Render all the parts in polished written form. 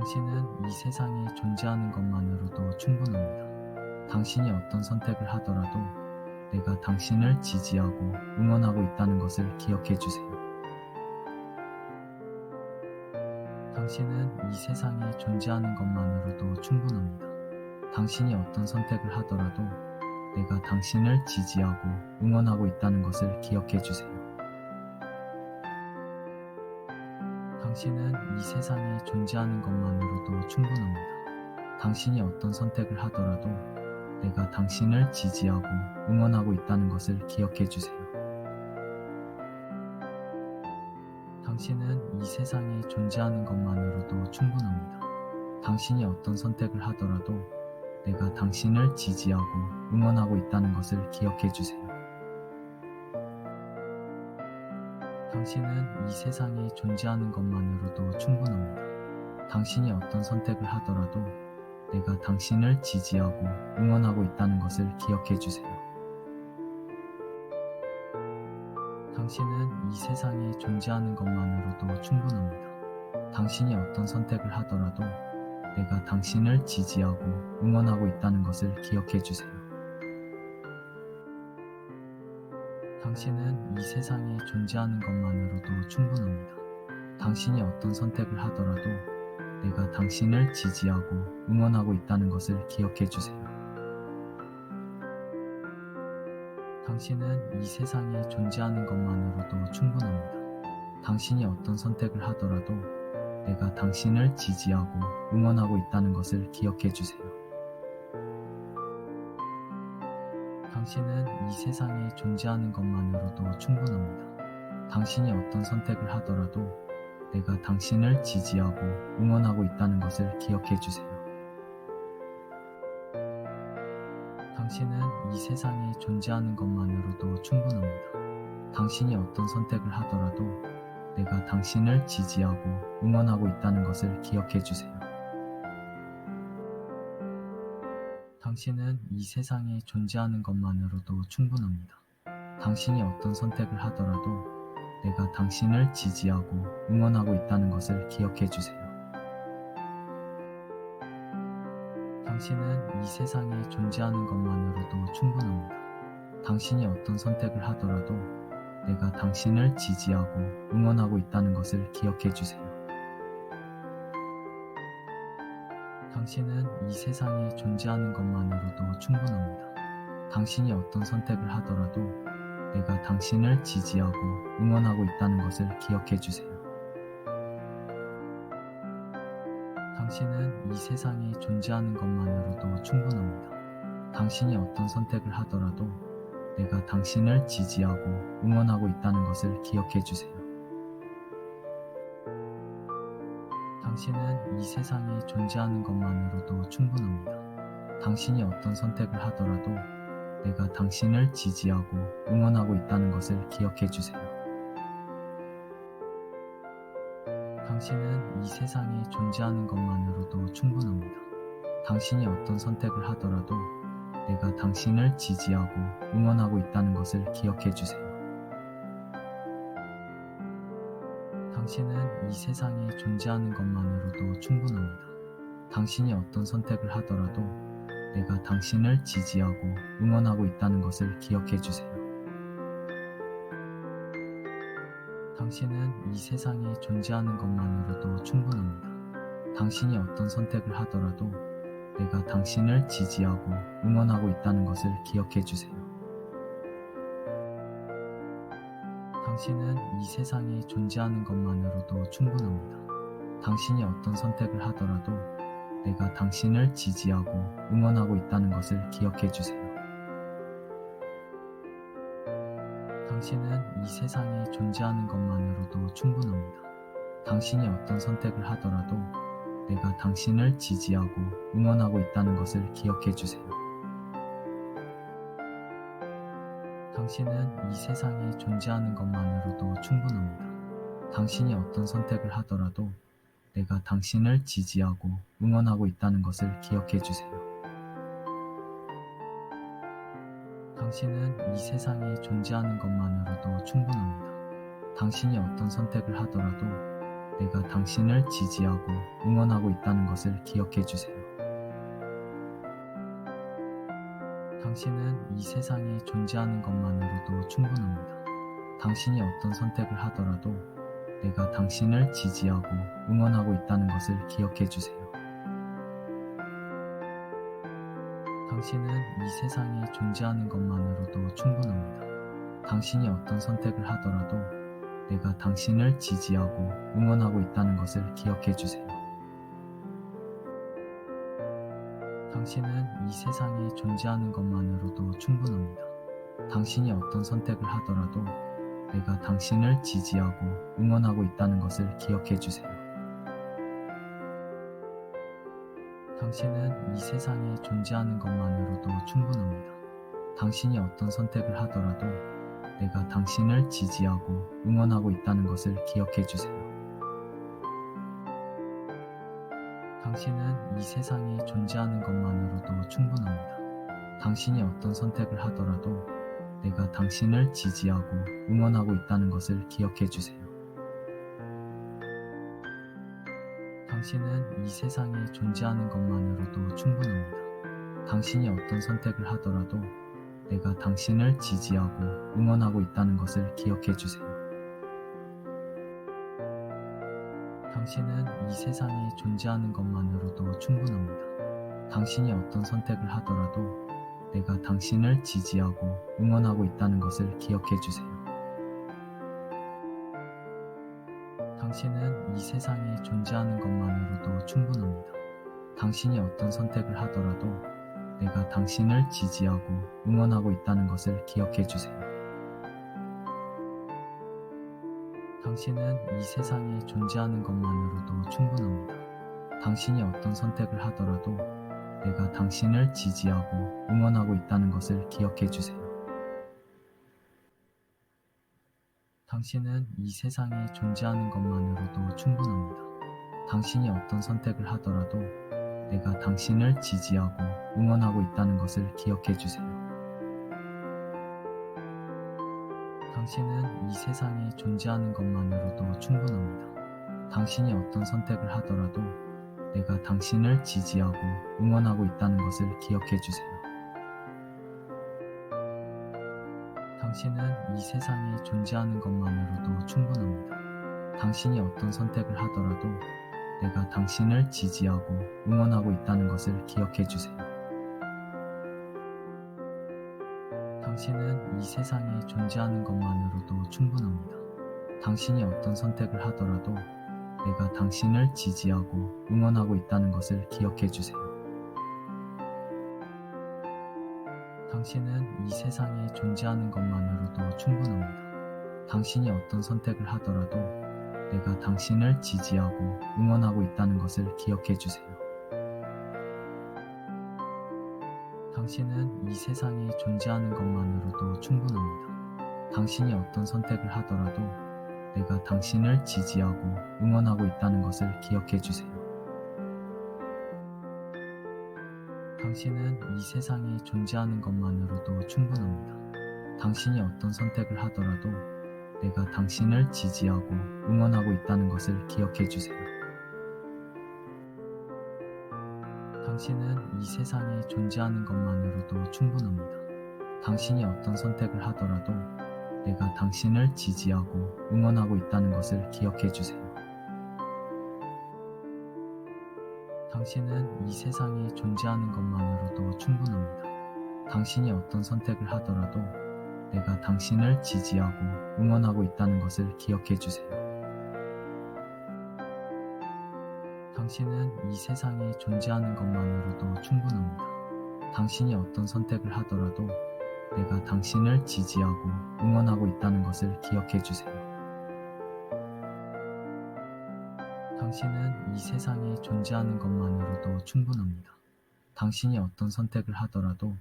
당신은 이 세상에 존재하는 것만으로도 충분합니다. 당신이 어떤 선택을 하더라도 내가 당신을 지지하고 응원하고 있다는 것을 기억해 주세요. 당신은 이 세상에 존재하는 것만으로도 충분합니다. 당신이 어떤 선택을 하더라도 내가 당신을 지지하고 응원하고 있다는 것을 기억해 주세요. 당신은 이 세상에 존재하는 것만으로도 충분합니다. 당신이 어떤 선택을 하더라도 내가 당신을 지지하고 응원하고 있다는 것을 기억해 주세요. 당신은 이 세상에 존재하는 것만으로도 충분합니다. 당신이 어떤 선택을 하더라도 내가 당신을 지지하고 응원하고 있다는 것을 기억해 주세요. 당신은 이 세상에 존재하는 것만으로도 충분합니다. 당신이 어떤 선택을 하더라도 내가 당신을 지지하고 응원하고 있다는 것을 기억해 주세요. 당신은 이 세상에 존재하는 것만으로도 충분합니다. 당신이 어떤 선택을 하더라도 내가 당신을 지지하고 응원하고 있다는 것을 기억해 주세요. 당신은 이 세상에 존재하는 것만으로도 충분합니다. 당신이 어떤 선택을 하더라도 내가 당신을 지지하고 응원하고 있다는 것을 기억해 주세요. 당신은 이 세상에 존재하는 것만으로도 충분합니다. 당신이 어떤 선택을 하더라도 내가 당신을 지지하고 응원하고 있다는 것을 기억해 주세요. 당신은 이 세상에 존재하는 것만으로도 충분합니다. 당신이 어떤 선택을 하더라도 내가 당신을 지지하고 응원하고 있다는 것을 기억해 주세요. 당신은 이 세상에 존재하는 것만으로도 충분합니다. 당신이 어떤 선택을 하더라도 내가 당신을 지지하고 응원하고 있다는 것을 기억해 주세요. 당신은 이 세상에 존재하는 것만으로도 충분합니다. 당신이 어떤 선택을 하더라도 내가 당신을 지지하고 응원하고 있다는 것을 기억해 주세요. 당신은 이 세상에 존재하는 것만으로도 충분합니다. 당신이 어떤 선택을 하더라도 내가 당신을 지지하고 응원하고 있다는 것을 기억해 주세요. 당신은 이 세상에 존재하는 것만으로도 충분합니다. 당신이 어떤 선택을 하더라도 내가 당신을 지지하고 응원하고 있다는 것을 기억해 주세요. 당신은 이 세상에 존재하는 것만으로도 충분합니다. 당신이 어떤 선택을 하더라도 내가 당신을 지지하고 응원하고 있다는 것을 기억해 주세요. 당신은 이 세상에 존재하는 것만으로도 충분합니다. 당신이 어떤 선택을 하더라도 내가 당신을 지지하고 응원하고 있다는 것을 기억해 주세요. 당신은 이 세상에 존재하는 것만으로도 충분합니다. 당신이 어떤 선택을 하더라도 내가 당신을 지지하고 응원하고 있다는 것을 기억해 주세요. 당신은 이 세상에 존재하는 것만으로도 충분합니다. 당신이 어떤 선택을 하더라도 내가 당신을 지지하고 응원하고 있다는 것을 기억해 주세요. 당신은 이 세상에 존재하는 것만으로도 충분합니다. 당신이 어떤 선택을 하더라도 내가 당신을 지지하고 응원하고 있다는 것을 기억해 주세요. 당신은 이 세상에 존재하는 것만으로도 충분합니다. 당신이 어떤 선택을 하더라도 내가 당신을 지지하고 응원하고 있다는 것을 기억해 주세요. 당신은 이 세상에 존재하는 것만으로도 충분합니다. 당신이 어떤 선택을 하더라도 내가 당신을 지지하고 응원하고 있다는 것을 기억해 주세요. 당신은 이 세상에 존재하는 것만으로도 충분합니다. 당신이 어떤 선택을 하더라도 내가 당신을 지지하고 응원하고 있다는 것을 기억해 주세요. 당신은 이 세상에 존재하는 것만으로도 충분합니다. 당신이 어떤 선택을 하더라도 내가 당신을 지지하고 응원하고 있다는 것을 기억해 주세요. 당신은 이 세상에 존재하는 것만으로도 충분합니다. 당신이 어떤 선택을 하더라도 내가 당신을 지지하고 응원하고 있다는 것을 기억해 주세요. 당신은 이 세상에 존재하는 것만으로도 충분합니다. 당신이 어떤 선택을 하더라도 내가 당신을 지지하고 응원하고 있다는 것을 기억해 주세요. 당신은 이 세상에 존재하는 것만으로도 충분합니다. 당신이 어떤 선택을 하더라도 내가 당신을 지지하고 응원하고 있다는 것을 기억해 주세요. 당신은 이 세상에 존재하는 것만으로도 충분합니다. 당신이 어떤 선택을 하더라도 내가 당신을 지지하고 응원하고 있다는 것을 기억해 주세요. 당신은 이 세상에 존재하는 것만으로도 충분합니다. 당신이 어떤 선택을 하더라도 내가 당신을 지지하고 응원하고 있다는 것을 기억해 주세요. 당신은 이 세상에 존재하는 것만으로도 충분합니다. 당신이 어떤 선택을 하더라도 내가 당신을 지지하고 응원하고 있다는 것을 기억해 주세요. 당신은 이 세상에 존재하는 것만으로도 충분합니다. 당신이 어떤 선택을 하더라도 내가 당신을 지지하고 응원하고 있다는 것을 기억해 주세요. 당신은 이 세상에 존재하는 것만으로도 충분합니다. 당신이 어떤 선택을 하더라도 내가 당신을 지지하고 응원하고 있다는 것을 기억해 주세요. 당신은 이 세상에 존재하는 것만으로도 충분합니다. 당신이 어떤 선택을 하더라도 내가 당신을 지지하고 응원하고 있다는 것을 기억해 주세요. 당신은 이 세상에 존재하는 것만으로도 충분합니다. 당신이 어떤 선택을 하더라도 내가 당신을 지지하고 응원하고 있다는 것을 기억해 주세요. 당신은 이 세상에 존재하는 것만으로도 충분합니다. 당신이 어떤 선택을 하더라도 내가 당신을 지지하고 응원하고 있다는 것을 기억해 주세요. 당신은 이 세상에 존재하는 것만으로도 충분합니다. 당신이 어떤 선택을 하더라도 내가 당신을 지지하고 응원하고 있다는 것을 기억해 주세요. 당신은 이 세상에 존재하는 것만으로도 충분합니다. 당신이 어떤 선택을 하더라도 내가 당신을 지지하고 응원하고 있다는 것을 기억해 주세요. 당신은 이 세상에 존재하는 것만으로도 충분합니다. 당신이 어떤 선택을 하더라도 내가 당신을 지지하고 응원하고 있다는 것을 기억해 주세요. 당신은 이 세상에 존재하는 것만으로도 충분합니다. 당신이 어떤 선택을 하더라도 내가 당신을 지지하고 응원하고 있다는 것을 기억해 주세요. 당신은 이 세상에 존재하는 것만으로도 충분합니다. 당신이 어떤 선택을 하더라도 내가 당신을 지지하고 응원하고 있다는 것을 기억해 주세요. 당신은 이 세상에 존재하는 것만으로도 충분합니다. 당신이 어떤 선택을 하더라도 내가 당신을 지지하고 응원하고 있다는 것을 기억해 주세요. 당신은 이 세상에 존재하는 것만으로도 충분합니다. 당신이 어떤 선택을 하더라도 내가 당신을 지지하고 응원하고 있다는 것을 기억해 주세요. 당신은 이 세상에 존재하는 것만으로도 충분합니다. 당신이 어떤 선택을 하더라도 내가 당신을 지지하고 응원하고 있다는 것을 기억해 주세요. 당신은 이 세상에 존재하는 것만으로도 충분합니다. 당신이 어떤 선택을 하더라도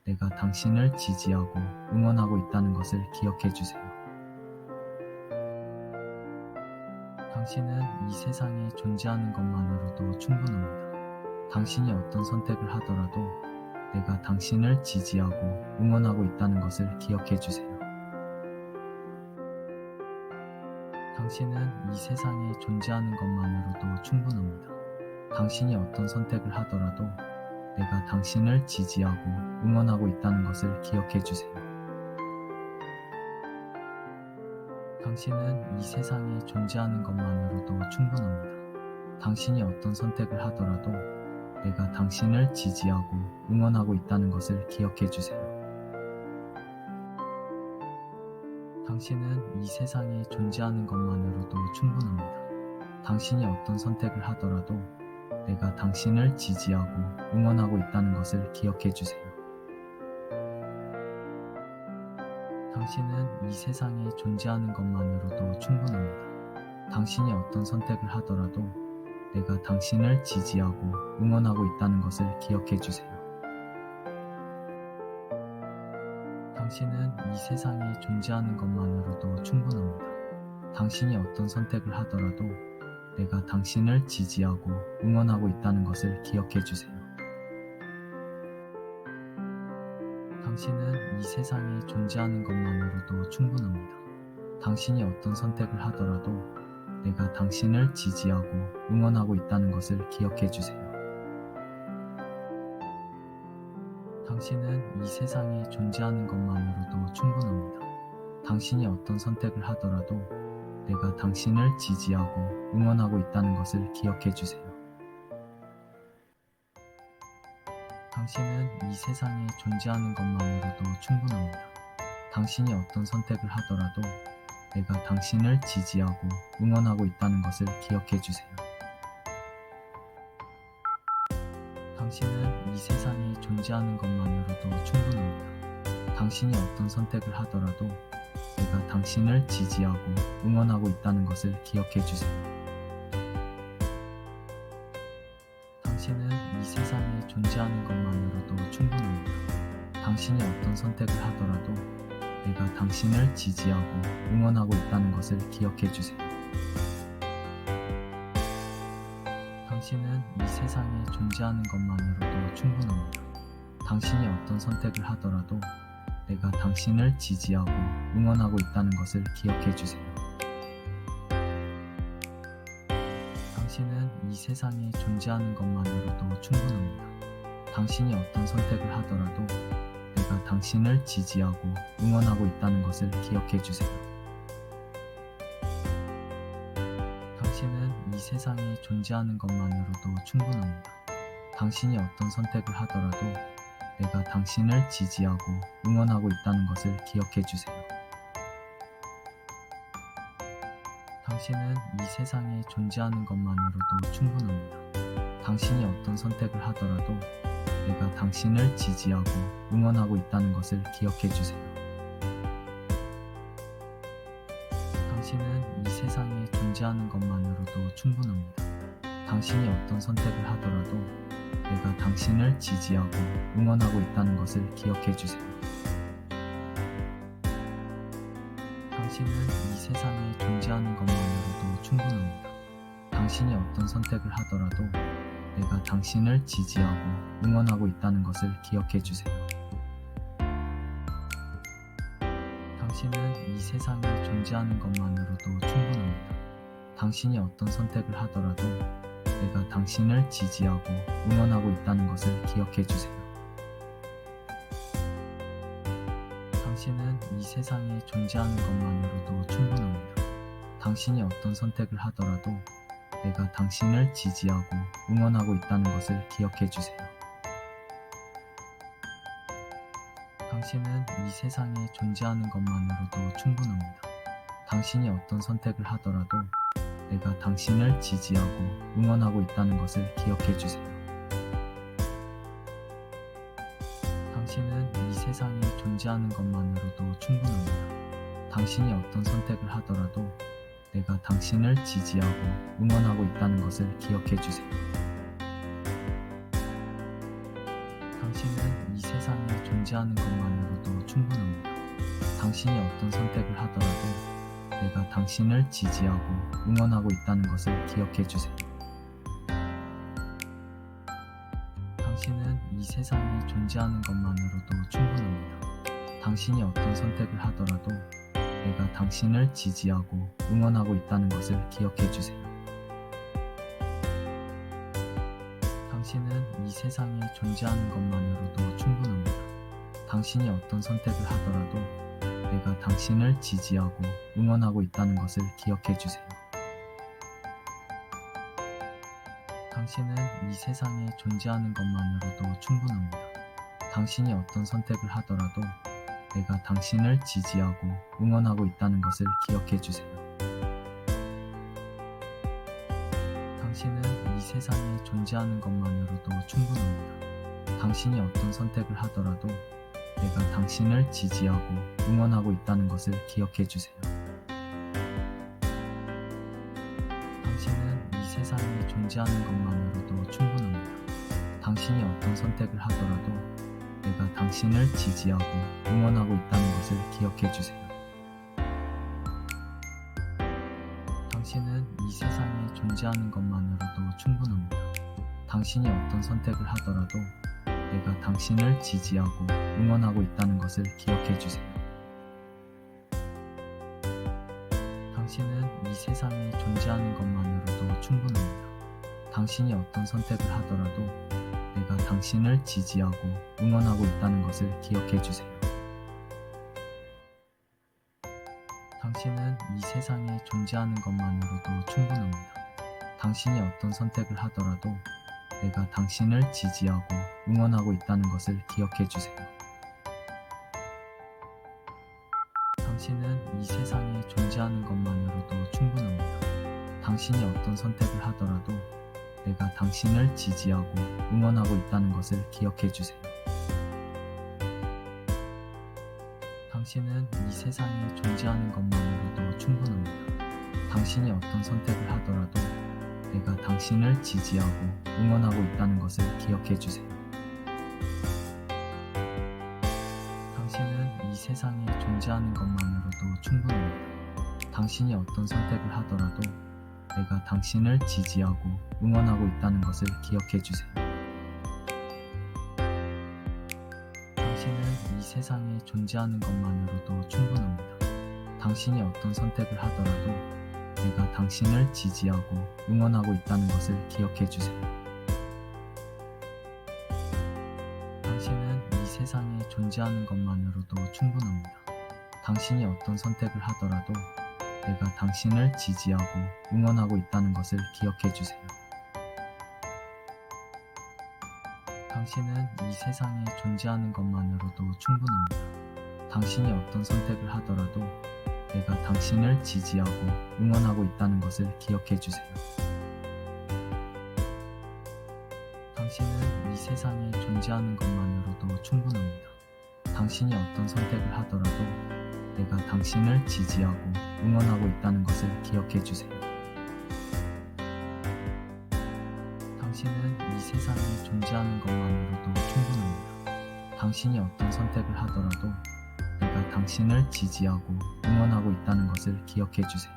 내가 당신을 지지하고 응원하고 있다는 것을 기억해 주세요. 당신은 이 세상에 존재하는 것만으로도 충분합니다. 당신이 어떤 선택을 하더라도 내가 당신을 지지하고 응원하고 있다는 것을 기억해 주세요. 당신은 이 세상에 존재하는 것만으로도 충분합니다. 당신이 어떤 선택을 하더라도 내가 당신을 지지하고 응원하고 있다는 것을 기억해 주세요. 당신은 이 세상에 존재하는 것만으로도 충분합니다. 당신이 어떤 선택을 하더라도 내가 당신을 지지하고 응원하고 있다는 것을 기억해 주세요. 당신은 이 세상에 존재하는 것만으로도 충분합니다. 당신이 어떤 선택을 하더라도 내가 당신을 지지하고 응원하고 있다는 것을 기억해 주세요. 당신은 이 세상에 존재하는 것만으로도 충분합니다. 당신이 어떤 선택을 하더라도 내가 당신을 지지하고 응원하고 있다는 것을 기억해 주세요. 당신은 이 세상에 존재하는 것만으로도 충분합니다. 당신이 어떤 선택을 하더라도 내가 당신을 지지하고 응원하고 있다는 것을 기억해 주세요. 당신은 이 세상에 존재하는 것만으로도 충분합니다. 당신이 어떤 선택을 하더라도 내가 당신을 지지하고 응원하고 있다는 것을 기억해 주세요. 당신은 이 세상에 존재하는 것만으로도 충분합니다. 당신이 어떤 선택을 하더라도 내가 당신을 지지하고 응원하고 있다는 것을 기억해 주세요. 당신은 이 세상에 존재하는 것만으로도 충분합니다. 당신이 어떤 선택을 하더라도 내가 당신을 지지하고 응원하고 있다는 것을 기억해 주세요. 당신은 이 세상에 존재하는 것만으로도 충분합니다. 당신이 어떤 선택을 하더라도 내가 당신을 지지하고 응원하고 있다는 것을 기억해 주세요. 당신은 이 세상에 존재하는 것만으로도 충분합니다. 당신이 어떤 선택을 하더라도 내가 당신을 지지하고 응원하고 있다는 것을 기억해 주세요. 당신은 이 세상에 존재하는 것만으로도 충분합니다. 당신이 어떤 선택을 하더라도 내가 당신을 지지하고 응원하고 있다는 것을 기억해 주세요. 당신은 이 세상에 존재하는 것만으로도 충분합니다. 당신이 어떤 선택을 하더라도 내가 당신을 지지하고 응원하고 있다는 것을 기억해 주세요. 당신은 이 세상에 존재하는 것만으로도 충분합니다. 당신이 어떤 선택을 하더라도 내가 당신을 지지하고 응원하고 있다는 것을 기억해 주세요. 당신은 이 세상에 존재하는 것만으로도 충분합니다. 당신이 어떤 선택을 하더라도 내가 당신을 지지하고 응원하고 있다는 것을 기억해 주세요. 당신은 이 세상에 존재하는 것만으로도 충분합니다. 당신이 어떤 선택을 하더라도 내가 당신을 지지하고 응원하고 있다는 것을 기억해 주세요. 당신은 이 세상에 존재하는 것만으로도 충분합니다. 당신이 어떤 선택을 하더라도 내가 당신을 지지하고 응원하고 있다는 것을 기억해 주세요. 당신은 이 세상에 존재하는 것만으로도 충분합니다. 당신이 어떤 선택을 하더라도 내가 당신을 지지하고 응원하고 있다는 것을 기억해 주세요. 당신은 이 세상에 존재하는 것만으로도 충분합니다. 당신이 어떤 선택을 하더라도 내가 당신을 지지하고 응원하고 있다는 것을 기억해 주세요. 당신은 이 세상에 존재하는 것만으로도 충분합니다. 당신이 어떤 선택을 하더라도 내가 당신을 지지하고 응원하고 있다는 것을 기억해 주세요. 당신은 이 세상에 존재하는 것만으로도 충분합니다. 당신이 어떤 선택을 하더라도 내가 당신을 지지하고 응원하고 있다는 것을 기억해 주세요. 당신은 이 세상에 존재하는 것만으로도 충분합니다. 당신이 어떤 선택을 하더라도 내가 당신을 지지하고 응원하고 있다는 것을 기억해 주세요. 당신은 이 세상에 존재하는 것만으로도 충분합니다. 당신이 어떤 선택을 하더라도 내가 당신을 지지하고 응원하고 있다는 것을 기억해 주세요. 당신은 이 세상에 존재하는 것만으로도 충분합니다. 당신이 어떤 선택을 하더라도 내가 당신을 지지하고 응원하고 있다는 것을 기억해 주세요. 당신은 이 세상에 존재하는 것만으로도 충분합니다. 당신이 어떤 선택을 하더라도 내가 당신을 지지하고 응원하고 있다는 것을 기억해 주세요. 당신은 이 세상에 존재하는 것만으로도 충분합니다. 당신이 어떤 선택을 하더라도 내가 당신을 지지하고 응원하고 있다는 것을 기억해 주세요. 당신은 이 세상에 존재하는 것만으로도 충분합니다. 당신이 어떤 선택을 하더라도 내가 당신을 지지하고 응원하고 있다는 것을 기억해 주세요. 당신은 이 세상에 존재하는 것만으로도 충분합니다. 당신이 어떤 선택을 하더라도 내가 당신을 지지하고 응원하고 있다는 것을 기억해 주세요. 당신은 이 세상에 존재하는 것만으로도 충분합니다. 당신이 어떤 선택을 하더라도 내가 당신을 지지하고 응원하고 있다는 것을 기억해 주세요. 당신은 이 세상에 존재하는 것만으로도 충분합니다. 당신이 어떤 선택을 하더라도 내가 당신을 지지하고 응원하고 있다는 것을 기억해 주세요. 당신은 이 세상에 존재하는 것만으로도 충분합니다. 당신이 어떤 선택을 하더라도 내가 당신을 지지하고 응원하고 있다는 것을 기억해 주세요. 당신은 이 세상에 존재하는 것만으로도 충분합니다. 당신이 어떤 선택을 하더라도 내가 당신을 지지하고 응원하고 있다는 것을 기억해 주세요. 당신은 이 세상에 존재하는 것만으로도 충분합니다. 당신이 어떤 선택을 하더라도 내가 당신을 지지하고 응원하고 있다는 것을 기억해 주세요. 당신은 이 세상에 존재하는 것만으로도 충분합니다. 당신이 어떤 선택을 하더라도 내가 당신을 지지하고 응원하고 있다는 것을 기억해 주세요. 당신은 이 세상에 존재하는 것만으로도 충분합니다. 당신이 어떤 선택을 하더라도 내가 당신을 지지하고 응원하고 있다는 것을 기억해 주세요. 당신은 이 세상에 존재하는 것만으로도 충분합니다. 당신이 어떤 선택을 하더라도 내가 당신을 지지하고 응원하고 있다는 것을 기억해 주세요. 당신은 이 세상에 존재하는 것만으로도 충분합니다. 당신이 어떤 선택을 하더라도 내가 당신을 지지하고 응원하고 있다는 것을 기억해 주세요. 당신은 이 세상에 존재하는 것만으로도 충분합니다. 당신이 어떤 선택을 하더라도 내가 당신을 지지하고 응원하고 있다는 것을 기억해 주세요.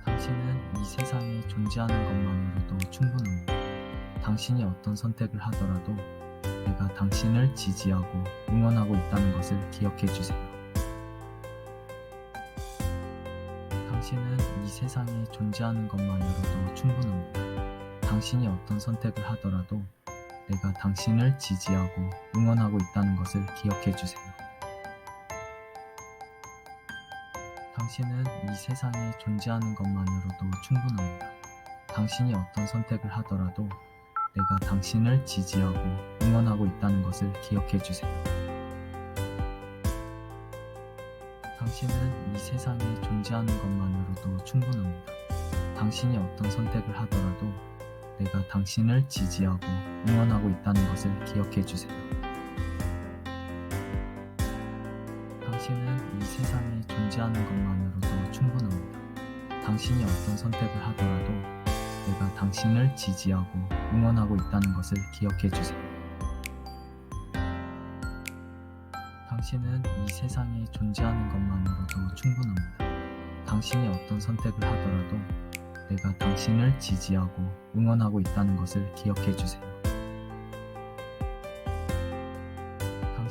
당신은 이 세상에 존재하는 것만으로도 충분합니다. 당신이 어떤 선택을 하더라도 내가 당신을 지지하고 응원하고 있다는 것을 기억해 주세요. 당신은 이 세상에 존재하는 것만으로도 충분합니다. 당신이 어떤 선택을 하더라도 내가 당신을 지지하고 응원하고 있다는 것을 기억해 주세요. 당신은 이 세상에 존재하는 것만으로도 충분합니다. 당신이 어떤 선택을 하더라도 내가 당신을 지지하고 응원하고 있다는 것을 기억해 주세요. 당신은 이 세상에 존재하는 것만으로도 충분합니다. 당신이 어떤 선택을 하더라도 내가 당신을 지지하고 응원하고 있다는 것을 기억해 주세요. 당신은 이 세상에 존재하는 것만으로도 충분합니다. 당신이 어떤 선택을 하더라도 내가 당신을 지지하고 응원하고 있다는 것을 기억해 주세요. 당신은 이 세상에 존재하는 것만으로도 충분합니다. 당신이 어떤 선택을 하더라도 내가 당신을 지지하고 응원하고 있다는 것을 기억해 주세요.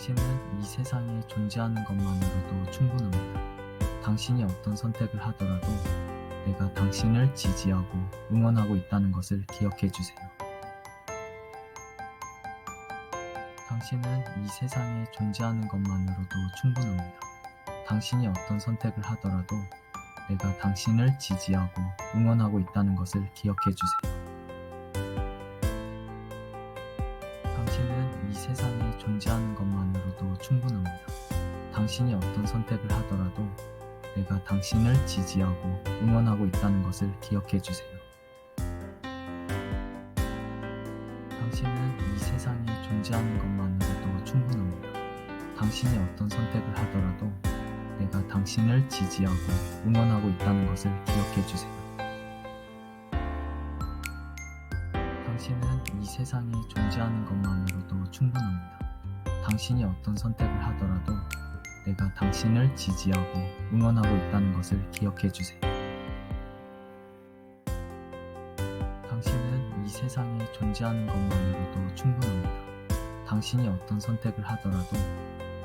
당신은 이 세상에 존재하는 것만으로도 충분합니다. 당신이 어떤 선택을 하더라도 내가 당신을 지지하고 응원하고 있다는 것을 기억해 주세요. 당신은 이 세상에 존재하는 것만으로도 충분합니다. 당신이 어떤 선택을 하더라도 내가 당신을 지지하고 응원하고 있다는 것을 기억해 주세요. 당신은 이 세상에 존재하는 것만으로도 충분합니다. 당신이 어떤 선택을 하더라도 내가 당신을 지지하고 응원하고 있다는 것을 기억해 주세요. 당신은 이 세상에 존재하는 것만으로도 충분합니다. 당신이 어떤 선택을 하더라도 내가 당신을 지지하고 응원하고 있다는 것을 기억해 주세요. 당신은 이 세상에 존재하는 것만으로도 충분합니다. 당신이 어떤 선택을 하더라도 내가 당신을 지지하고 응원하고 있다는 것을 기억해 주세요. 당신은 이 세상에 존재하는 것만으로도 충분합니다. 당신이 어떤 선택을 하더라도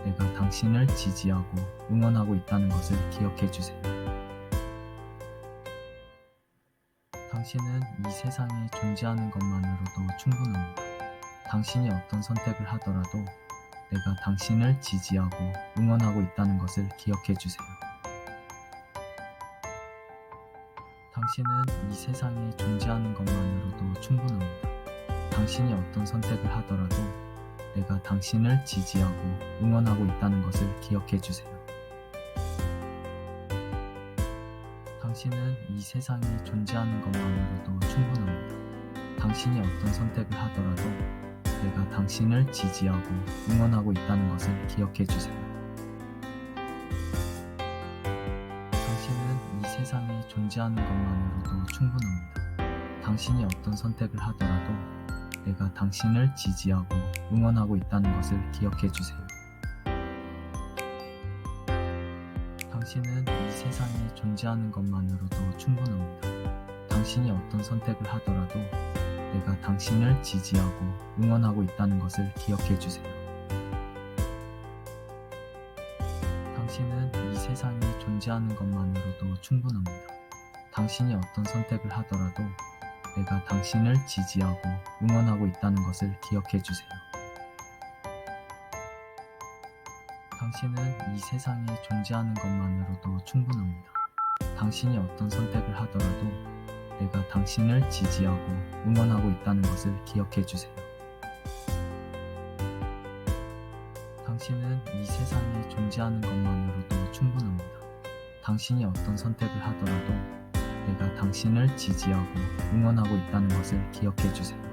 내가 당신을 지지하고 응원하고 있다는 것을 기억해 주세요. 당신은 이 세상에 존재하는 것만으로도 충분합니다. 당신이 어떤 선택을 하더라도 내가 당신을 지지하고 응원하고 있다는 것을 기억해 주세요. 당신은 이 세상에 존재하는 것만으로도 충분합니다. 당신이 어떤 선택을 하더라도 내가 당신을 지지하고 응원하고 있다는 것을 기억해 주세요. 당신은 이 세상에 존재하는 것만으로도 충분합니다. 당신이 어떤 선택을 하더라도 내가 당신을 지지하고 응원하고 있다는 것을 기억해 주세요. 당신은 이 세상에 존재하는 것만으로도 충분합니다. 당신이 어떤 선택을 하더라도 내가 당신을 지지하고 응원하고 있다는 것을 기억해 주세요. 당신은 이 세상에 존재하는 것만으로도 충분합니다. 당신이 어떤 선택을 하더라도 내가 당신을 지지하고 응원하고 있다는 것을 기억해 주세요. 당신은 이 세상에 존재하는 것만으로도 충분합니다. 당신이 어떤 선택을 하더라도 내가 당신을 지지하고 응원하고 있다는 것을 기억해 주세요. 당신은 이 세상에 존재하는 것만으로도 충분합니다. 당신이 어떤 선택을 하더라도 내가 당신을 지지하고 응원하고 있다는 것을 기억해 주세요. 당신은 이 세상에 존재하는 것만으로도 충분합니다. 당신이 어떤 선택을 하더라도 내가 당신을 지지하고 응원하고 있다는 것을 기억해 주세요.